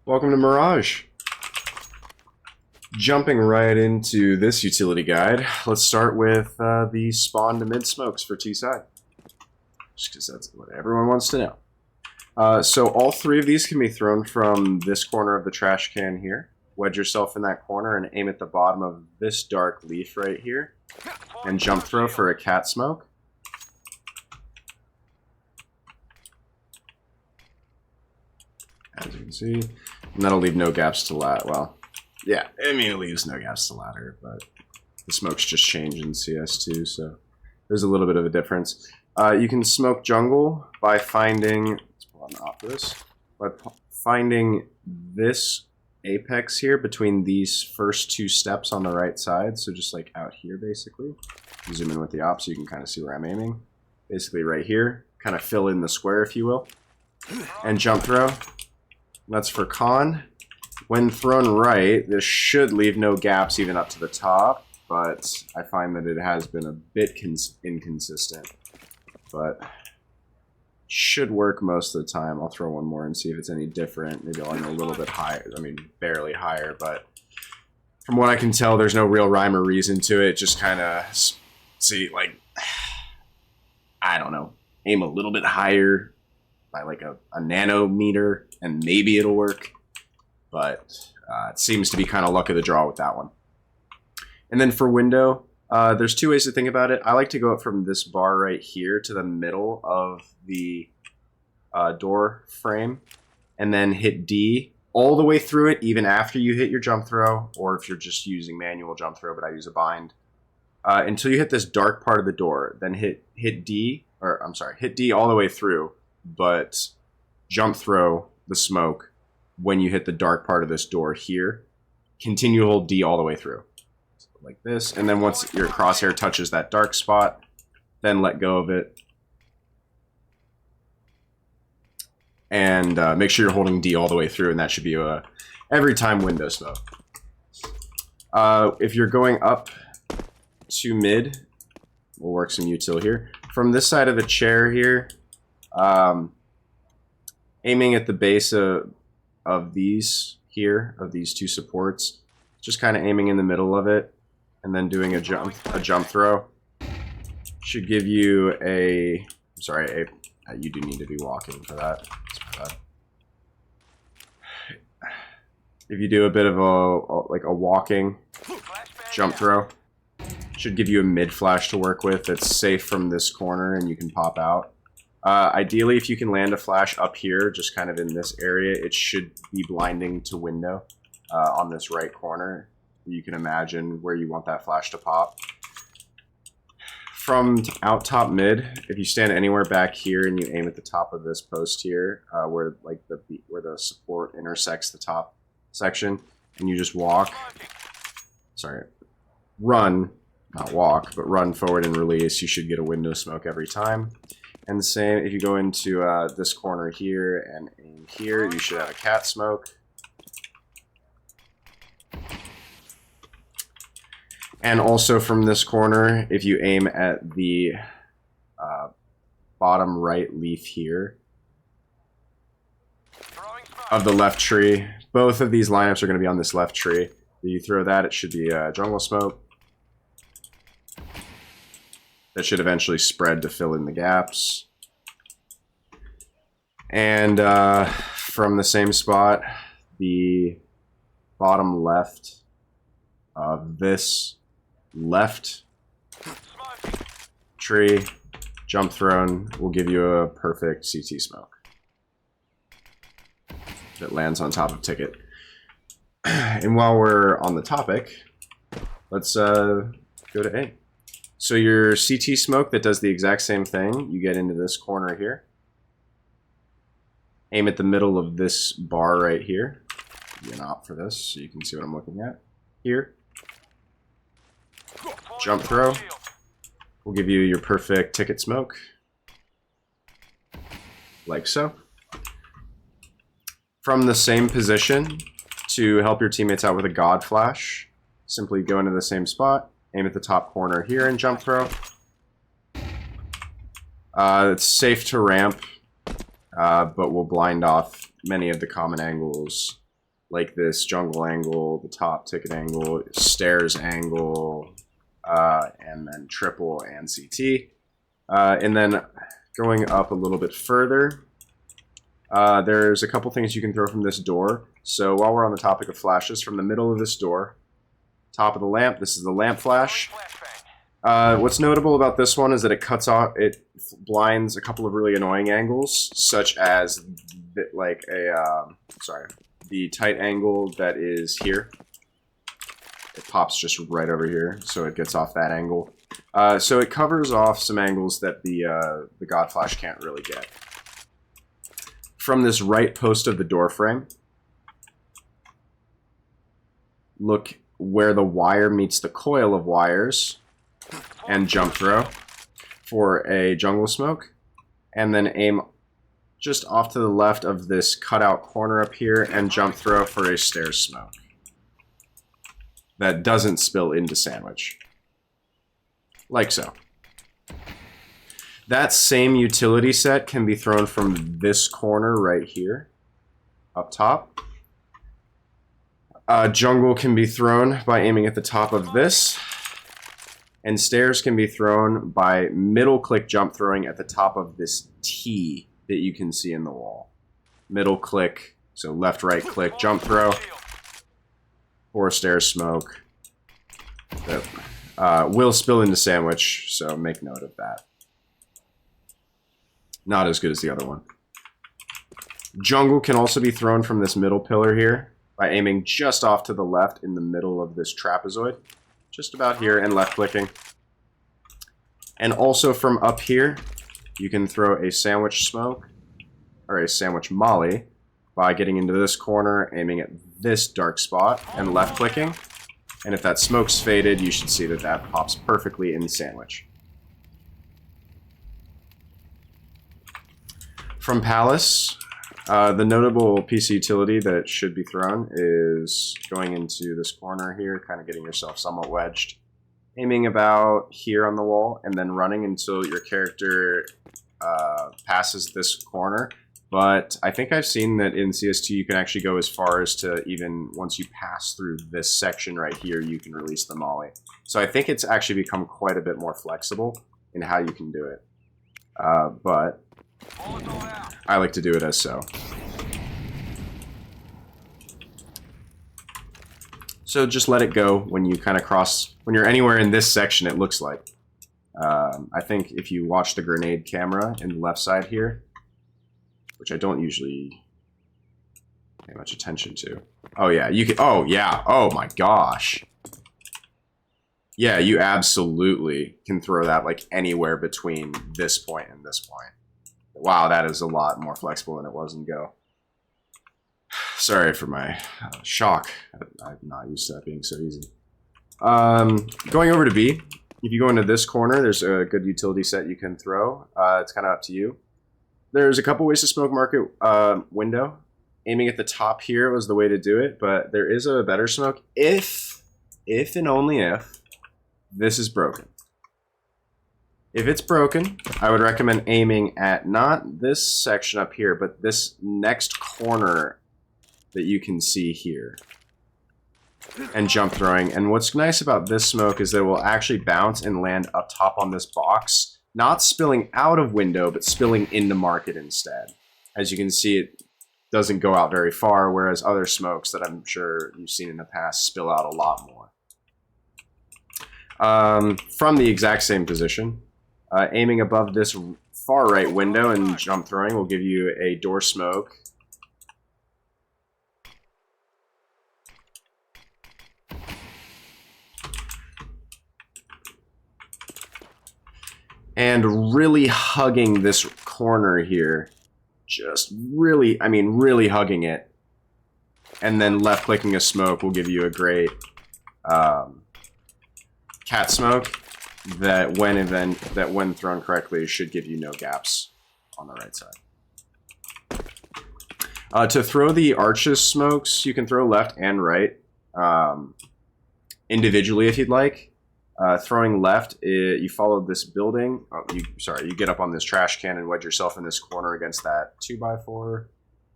Welcome to Mirage. Jumping right into this utility guide, let's start with the spawn to mid smokes for T-side. Just because that's what everyone wants to know. So all three of these can be thrown from this corner of the trash can here. Wedge yourself in that corner and aim at the bottom of this dark leaf right here. And jump throw for a cat smoke. As you can see. And that'll leave no gaps to ladder. Well, yeah, I mean, it leaves no gaps to ladder, but the smokes just change in CS2, so there's a little bit of a difference. You can smoke jungle by finding, let's pull on the opposite, by finding this apex here between these first two steps on the right side, so just like out here basically. Zoom in with the op so you can kind of see where I'm aiming. Basically right here, kind of fill in the square if you will. And jump throw. That's for con. When thrown right, this should leave no gaps even up to the top, but I find that it has been a bit inconsistent. But should work most of the time. I'll throw one more and see if it's any different. Maybe I'll aim a little bit higher. I mean, barely higher, but from what I can tell, there's no real rhyme or reason to it. Just kind of see, like, I don't know, aim a little bit higher by like a nanometer, and maybe it'll work. But it seems to be kind of luck of the draw with that one. And then for window, there's two ways to think about it. I like to go up from this bar right here to the middle of the door frame, and then hit D all the way through it, even after you hit your jump throw, or if you're just using manual jump throw, but I use a bind, until you hit this dark part of the door. Then hit D, or I'm sorry, hit D all the way through, but jump throw the smoke when you hit the dark part of this door here. Continue to hold D all the way through. So like this, and then once your crosshair touches that dark spot, then let go of it. And make sure you're holding D all the way through, and that should be a every time window smoke. If you're going up to mid, we'll work some util here. From this side of the chair here, aiming at the base of these here, of these two supports, just kind of aiming in the middle of it, and then doing a jump throw. Should give you a, I'm sorry, you do need to be walking for that. If you do a bit of a walking jump throw, should give you a mid flash to work with that's safe from this corner and you can pop out. Ideally, if you can land a flash up here, just kind of in this area, it should be blinding to window on this right corner. You can imagine where you want that flash to pop. From out top mid, if you stand anywhere back here and you aim at the top of this post here, where the support intersects the top section, and you just walk, run, not walk, but run forward and release, you should get a window smoke every time. And the same, if you go into this corner here and aim here, you should have a cat smoke. And also from this corner, if you aim at the bottom right leaf here of the left tree, both of these lineups are going to be on this left tree. If you throw that, it should be a jungle smoke. That should eventually spread to fill in the gaps. And from the same spot, the bottom left of this left tree, jump thrown, will give you a perfect CT smoke that lands on top of ticket. And while we're on the topic, let's go to A. So your CT smoke that does the exact same thing, you get into this corner here. Aim at the middle of this bar right here. Give an op for this so you can see what I'm looking at. Here. Jump throw. We'll give you your perfect ticket smoke. Like so. From the same position, to help your teammates out with a God Flash, simply go into the same spot. Aim at the top corner here and jump throw. It's safe to ramp, but will blind off many of the common angles like this jungle angle, the top ticket angle, stairs angle, and then triple and CT. And then going up a little bit further, there's a couple things you can throw from this door. So while we're on the topic of flashes, from the middle of this door, top of the lamp, this is the lamp flash. What's notable about this one is that it cuts off, it blinds a couple of really annoying angles, such as like the tight angle that is here. It pops just right over here, so it gets off that angle. So it covers off some angles that the God Flash can't really get. From this right post of the door frame, look where the wire meets the coil of wires, and jump throw for a jungle smoke, and then aim just off to the left of this cutout corner up here and jump throw for a stairs smoke that doesn't spill into sandwich. Like so. That same utility set can be thrown from this corner right here, up top. Jungle can be thrown by aiming at the top of this, and stairs can be thrown by middle click jump throwing at the top of this T that you can see in the wall. Middle click, so left right click jump throw, or stairs smoke that will spill into sandwich, so make note of that. Not as good as the other one. Jungle can also be thrown from this middle pillar here by aiming just off to the left in the middle of this trapezoid. Just about here, and left clicking. And also from up here, you can throw a sandwich smoke, or a sandwich molly, by getting into this corner, aiming at this dark spot, and left clicking. And if that smoke's faded, you should see that that pops perfectly in sandwich. From Palace, the notable PC utility that should be thrown is going into this corner here, kind of getting yourself somewhat wedged, aiming about here on the wall, and then running until your character passes this corner. But I think I've seen that in CS2 you can actually go as far as to even, once you pass through this section right here, you can release the molly. So I think it's actually become quite a bit more flexible in how you can do it. But I like to do it as so. So just let it go when you kind of cross, when you're anywhere in this section, it looks like. I think if you watch the grenade camera in the left side here, which I don't usually pay much attention to. Oh yeah, you can, oh yeah, oh my gosh. Yeah, you absolutely can throw that like anywhere between this point and this point. Wow, that is a lot more flexible than it was in Go. Sorry for my shock. I'm not used to that being so easy. Going over to B, if you go into this corner, there's a good utility set you can throw. It's kind of up to you. There's a couple ways to smoke market window. Aiming at the top here was the way to do it, but there is a better smoke if and only if this is broken. If it's broken, I would recommend aiming at not this section up here, but this next corner that you can see here. And jump throwing. And what's nice about this smoke is that it will actually bounce and land up top on this box. Not spilling out of window, but spilling into market instead. As you can see, it doesn't go out very far, whereas other smokes that I'm sure you've seen in the past spill out a lot more. From the exact same position, aiming above this far right window and jump throwing will give you a door smoke. And really hugging this corner here. Just really, I mean, really hugging it. And then left clicking a smoke will give you a great cat smoke that when thrown correctly should give you no gaps on the right side. To throw the arches smokes, you can throw left and right individually if you'd like. Throwing left, you follow this building. Oh, you get up on this trash can and wedge yourself in this corner against that 2x4.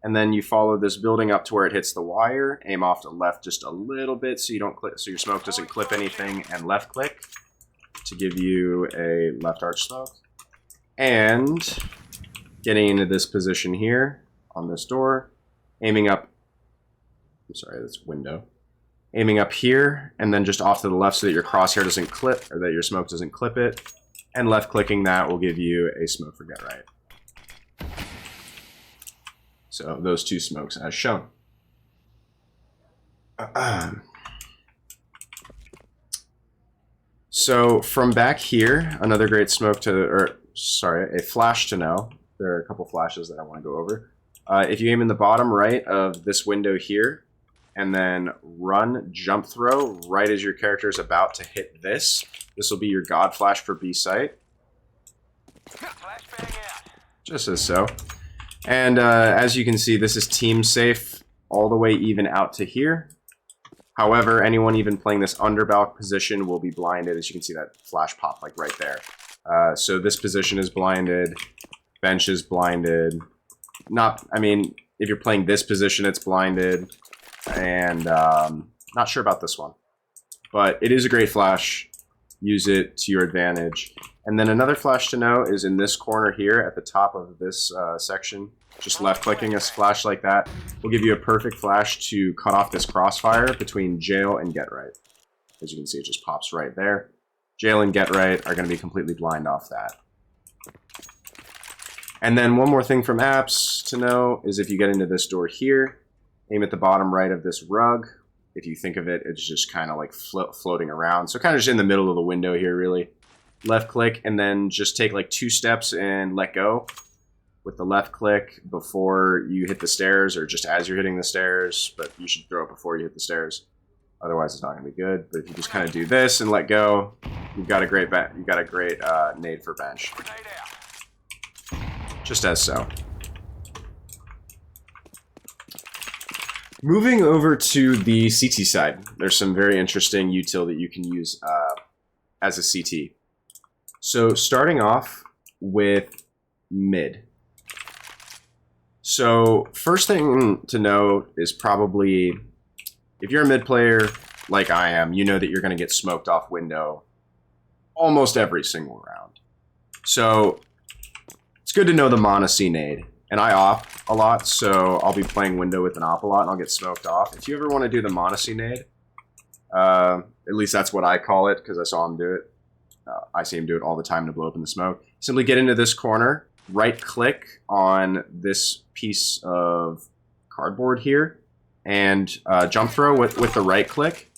and then you follow this building up to where it hits the wire. Aim off to the left just a little bit so you don't clip, so your smoke doesn't clip anything, and left click to give you a left arch smoke. And getting into this position here on this door, aiming up. I'm sorry, that's window. Aiming up here, and then just off to the left so that your crosshair doesn't clip, or that your smoke doesn't clip it. And left clicking that will give you a smoke for get right. So those two smokes as shown. So from back here, another great smoke to, or sorry, a flash to know. There are a couple flashes that I want to go over. If you aim in the bottom right of this window here, and then run jump throw right as your character is about to hit this, this will be your God Flash for B site. Just as so. And as you can see, this is team safe all the way even out to here. However, anyone even playing this underbalk position will be blinded. As you can see, that flash pop like right there. So this position is blinded. Bench is blinded. I mean, if you're playing this position, it's blinded. And not sure about this one. But it is a great flash. Use it to your advantage. And then another flash to know is in this corner here at the top of this section. Just left clicking a flash like that will give you a perfect flash to cut off this crossfire between jail and get right. As you can see, it just pops right there. Jail and get right are going to be completely blind off that. And then one more thing from apps to know is if you get into this door here, aim at the bottom right of this rug. If you think of it, it's just kind of like floating around. So kind of just in the middle of the window here, really. Left click, and then just take like 2 steps and let go with the left click before you hit the stairs, or just as you're hitting the stairs, but you should throw it before you hit the stairs. Otherwise, it's not going to be good. But if you just kind of do this and let go, you've got a great nade for bench. Just as so. Moving over to the CT side, there's some very interesting util that you can use as a CT. So starting off with mid. So first thing to know is probably, if you're a mid player like I am, you know that you're going to get smoked off window almost every single round. So it's good to know the Mana C nade. And I op a lot, so I'll be playing window with an op a lot, and I'll get smoked off. If you ever want to do the Mana C nade, at least that's what I call it, because I saw him do it. I see him do it all the time to blow up in the smoke. Simply get into this corner, right-click on this piece of cardboard here, and jump throw with the right-click.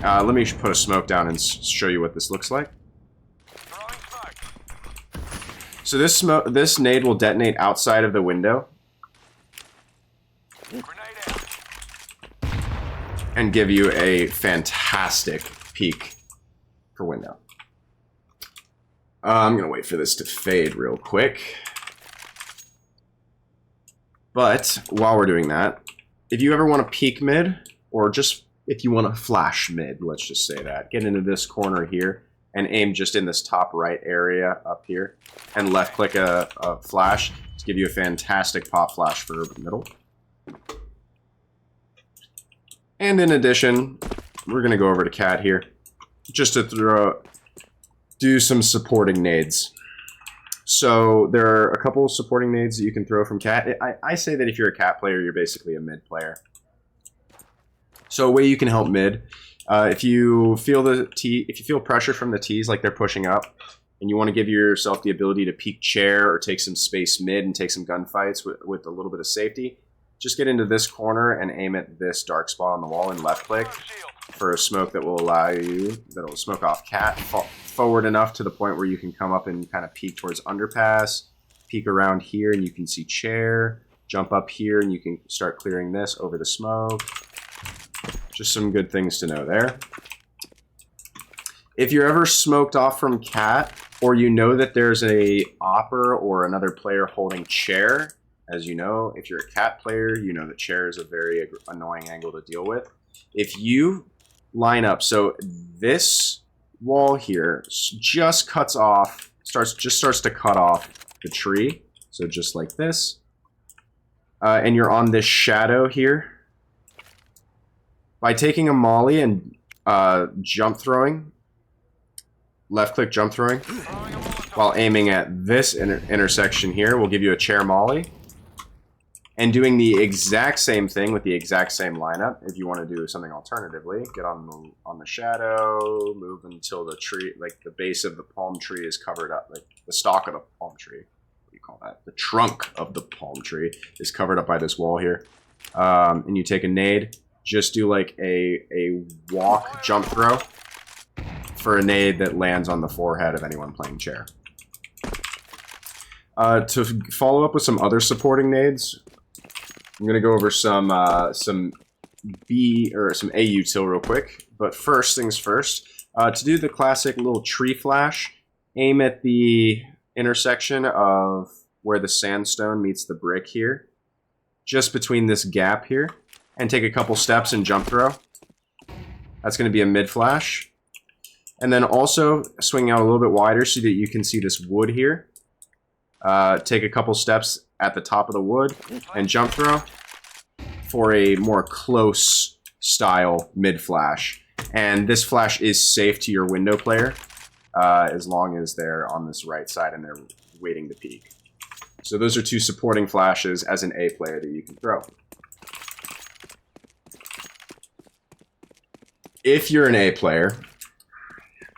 Let me put a smoke down and show you what this looks like. So this nade will detonate outside of the window and give you a fantastic peek for window. I'm going to wait for this to fade real quick. But while we're doing that, if you ever want to peek mid, or just if you want to flash mid, let's just say that, get into this corner here and aim just in this top right area up here, and left click a flash to give you a fantastic pop flash for middle. And in addition, we're going to go over to Cat here just to do some supporting nades. So there are a couple supporting nades that you can throw from Cat. I say that if you're a Cat player, you're basically a mid player. So a way you can help mid, if you feel pressure from the T's like they're pushing up, and you want to give yourself the ability to peek chair or take some space mid and take some gunfights with a little bit of safety, just get into this corner and aim at this dark spot on the wall and left click for a smoke that will allow you, that'll smoke off Cat forward enough to the point where you can come up and kind of peek towards underpass, peek around here and you can see chair, jump up here and you can start clearing this over the smoke. Just some good things to know there. If you're ever smoked off from Cat, or you know that there's a opper or another player holding chair, as you know, if you're a Cat player, you know that chair is a very annoying angle to deal with. If you line up, so this wall here just cuts off, starts to cut off the tree. So just like this. and you're on this shadow here, by taking a molly and jump throwing, left click jump throwing, while aiming at this intersection here will give you a chair molly. And doing the exact same thing with the exact same lineup, if you want to do something alternatively, get on the shadow, move until the tree, like the base of the palm tree is covered up, like the stalk of the palm tree. What do you call that? The trunk of the palm tree is covered up by this wall here. And you take a nade, just do like a walk jump throw for a nade that lands on the forehead of anyone playing chair. To follow up with some other supporting nades, I'm gonna go over some A util real quick. But first things first, to do the classic little tree flash, aim at the intersection of where the sandstone meets the brick here, just between this gap here, and take a couple steps and jump throw. That's gonna be a mid flash. And then also swing out a little bit wider so that you can see this wood here. Take a couple steps at the top of the wood and jump throw for a more close style mid flash. And this flash is safe to your window player as long as they're on this right side and they're waiting to peek. So those are two supporting flashes as an A player that you can throw. If you're an A player,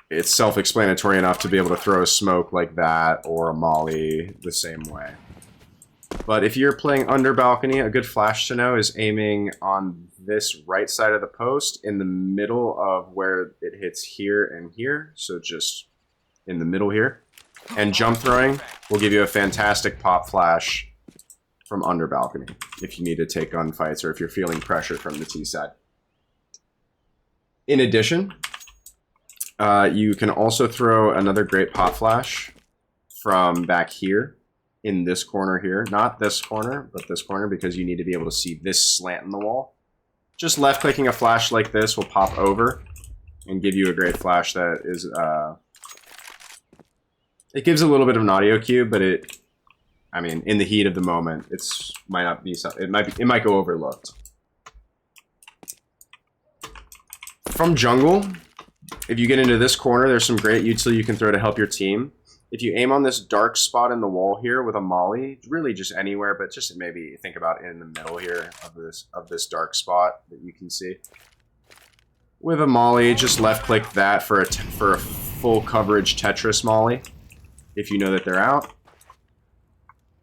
it's self-explanatory enough to be able to throw a smoke like that or a molly the same way. But if you're playing under balcony, a good flash to know is aiming on this right side of the post in the middle of where it hits here and here. So just in the middle here. And jump throwing will give you a fantastic pop flash from under balcony if you need to take gunfights or if you're feeling pressure from the T side. In addition, you can also throw another great pop flash from back here in this corner here. Not this corner, but this corner, because you need to be able to see this slant in the wall. Just left clicking a flash like this will pop over and give you a great flash that is, it gives a little bit of an audio cue, but I mean, in the heat of the moment, it might go overlooked. From jungle, if you get into this corner, there's some great util you can throw to help your team. If you aim on this dark spot in the wall here with a molly, really just anywhere, but just maybe think about in the middle here of this dark spot that you can see. With a molly, just left click that for a full coverage Tetris molly, if you know that they're out.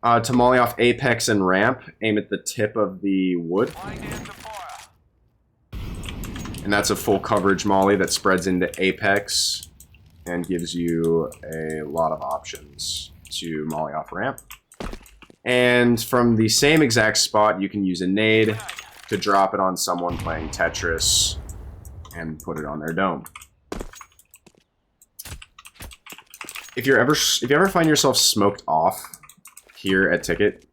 To molly off apex and ramp, aim at the tip of the wood. And that's a full coverage molly that spreads into apex and gives you a lot of options to molly off ramp. And from the same exact spot, you can use a nade to drop it on someone playing Tetris and put it on their dome. If you ever find yourself smoked off here at Ticket,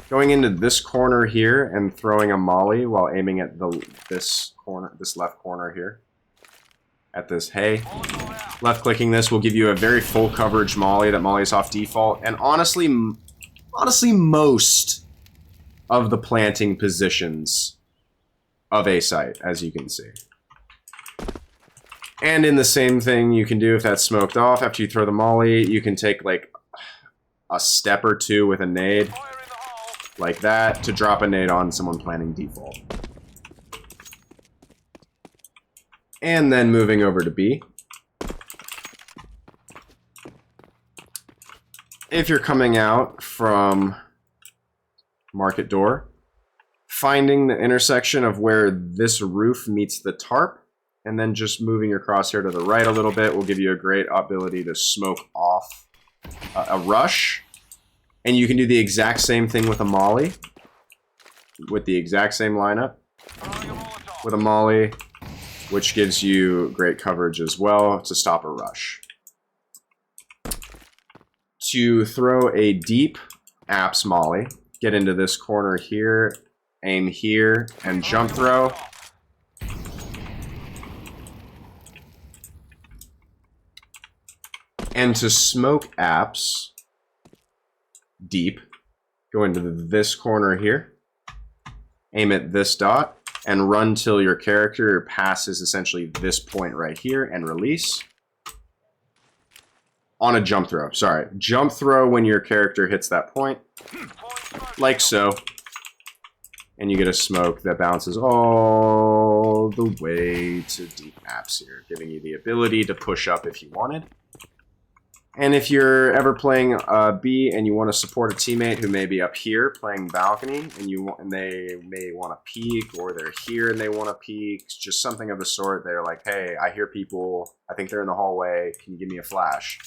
going into this corner here and throwing a molly while aiming at this left corner here, at this hay, left clicking this will give you a very full coverage molly that mollies off default, and honestly most of the planting positions of a site, as you can see. And in the same thing you can do if that's smoked off, after you throw the molly, you can take like a step or two with a nade, like that, to drop a nade on someone planting default. And then moving over to B. If you're coming out from market door, finding the intersection of where this roof meets the tarp, and then just moving your crosshair to the right a little bit will give you a great ability to smoke off a rush. And you can do the exact same thing with a molly, with the exact same lineup, with a molly, which gives you great coverage as well to stop a rush. To throw a deep apps molly, get into this corner here, aim here, and jump throw. And to smoke apps deep, Go into this corner here, aim at this dot, and run till your character passes essentially this point right here, and release. On a jump throw, sorry. Jump throw when your character hits that point, like so. And you get a smoke that bounces all the way to deep maps here, giving you the ability to push up if you wanted. And if you're ever playing B and you want to support a teammate who may be up here playing balcony, and they may want to peek, or they're here and they want to peek, just something of the sort. They're like, hey, I hear people. I think they're in the hallway. Can you give me a flash?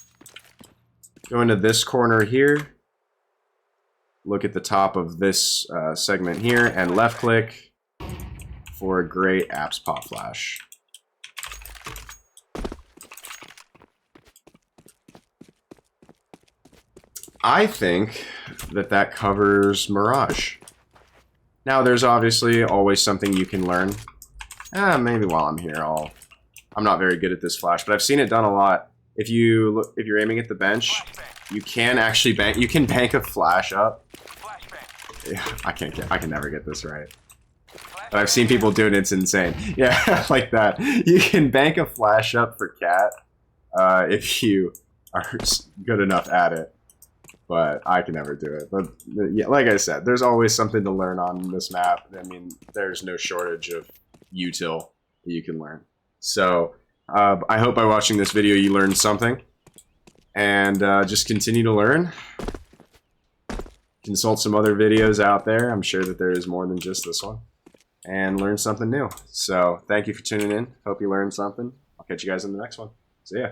Go into this corner here. Look at the top of this segment here, and left click for a great apps pop flash. I think that covers Mirage. Now, there's obviously always something you can learn. Maybe while I'm here, I'm not very good at this flash, but I've seen it done a lot. If you're aiming at the bench, you can actually bank a flash up. Yeah, I can never get this right. But I've seen people do it, it's insane. Yeah, like that. You can bank a flash up for Cat if you are good enough at it. But I can never do it. But yeah, like I said, there's always something to learn on this map. I mean, there's no shortage of util that you can learn. So I hope by watching this video you learned something. And just continue to learn. Consult some other videos out there. I'm sure that there is more than just this one. And learn something new. So thank you for tuning in. Hope you learned something. I'll catch you guys in the next one. See ya.